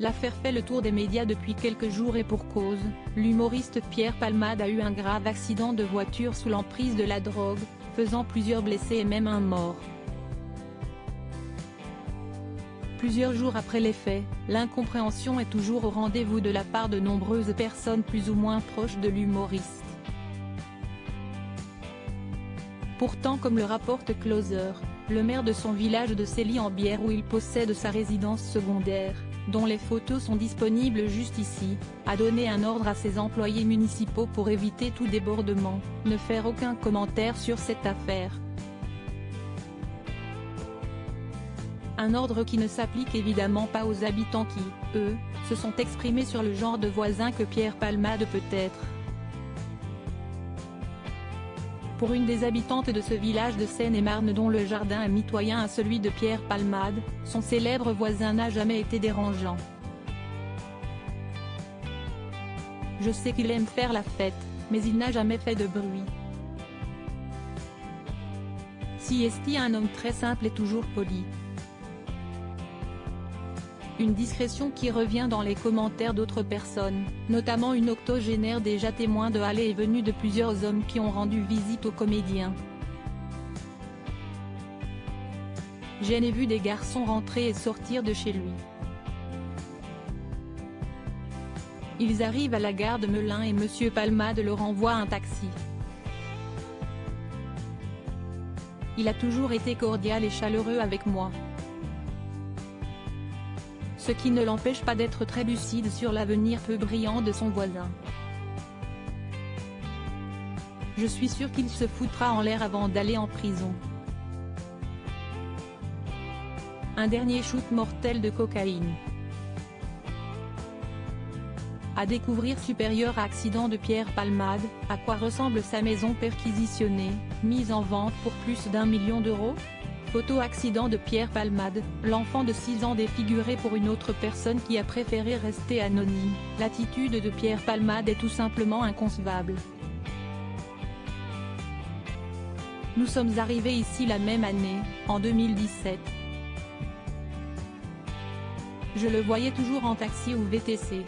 L'affaire fait le tour des médias depuis quelques jours et pour cause, l'humoriste Pierre Palmade a eu un grave accident de voiture sous l'emprise de la drogue, faisant plusieurs blessés et même un mort. Plusieurs jours après les faits, l'incompréhension est toujours au rendez-vous de la part de nombreuses personnes plus ou moins proches de l'humoriste. Pourtant, comme le rapporte Closer, le maire de son village de Célie-en-Bière où il possède sa résidence secondaire, dont les photos sont disponibles juste ici, a donné un ordre à ses employés municipaux pour éviter tout débordement, ne faire aucun commentaire sur cette affaire. Un ordre qui ne s'applique évidemment pas aux habitants qui, eux, se sont exprimés sur le genre de voisin que Pierre Palmade peut être. Pour une des habitantes de ce village de Seine-et-Marne dont le jardin est mitoyen à celui de Pierre Palmade, son célèbre voisin n'a jamais été dérangeant. Je sais qu'il aime faire la fête, mais il n'a jamais fait de bruit. Si est un homme très simple et toujours poli. Une discrétion qui revient dans les commentaires d'autres personnes, notamment une octogénaire déjà témoin de allées et venues de plusieurs hommes qui ont rendu visite au comédien. J'ai vu des garçons rentrer et sortir de chez lui. Ils arrivent à la gare de Melun et Monsieur Palmade leur envoie un taxi. Il a toujours été cordial et chaleureux avec moi. Ce qui ne l'empêche pas d'être très lucide sur l'avenir peu brillant de son voisin. Je suis sûr qu'il se foutra en l'air avant d'aller en prison. Un dernier shoot mortel de cocaïne. À découvrir supérieur à accident de Pierre Palmade, à quoi ressemble sa maison perquisitionnée, mise en vente pour plus d'1 million d'euros ? Photo accident de Pierre Palmade, l'enfant de 6 ans défiguré pour une autre personne qui a préféré rester anonyme. L'attitude de Pierre Palmade est tout simplement inconcevable. Nous sommes arrivés ici la même année, en 2017. Je le voyais toujours en taxi ou VTC.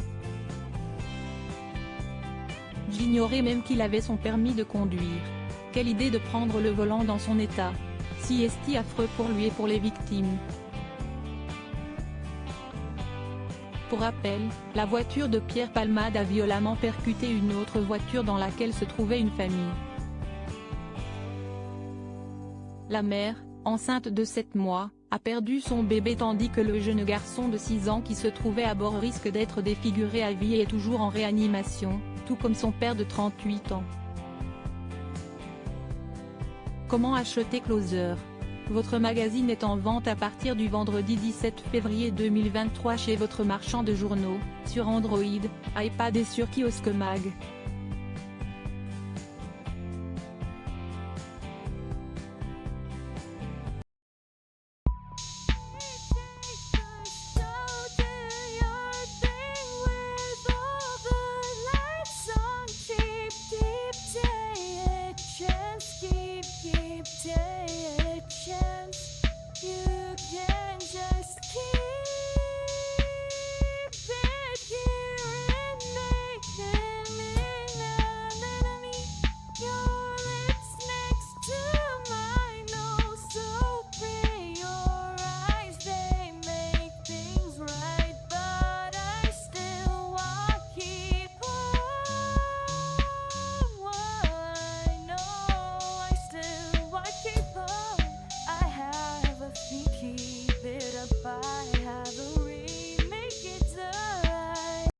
J'ignorais même qu'il avait son permis de conduire. Quelle idée de prendre le volant dans son état. Si est affreux pour lui et pour les victimes. Pour rappel, la voiture de Pierre Palmade a violemment percuté une autre voiture dans laquelle se trouvait une famille. La mère, enceinte de 7 mois, a perdu son bébé tandis que le jeune garçon de 6 ans qui se trouvait à bord risque d'être défiguré à vie et est toujours en réanimation, tout comme son père de 38 ans. Comment acheter Closer? Votre magazine est en vente à partir du vendredi 17 février 2023 chez votre marchand de journaux, sur Android, iPad et sur Kiosque Mag.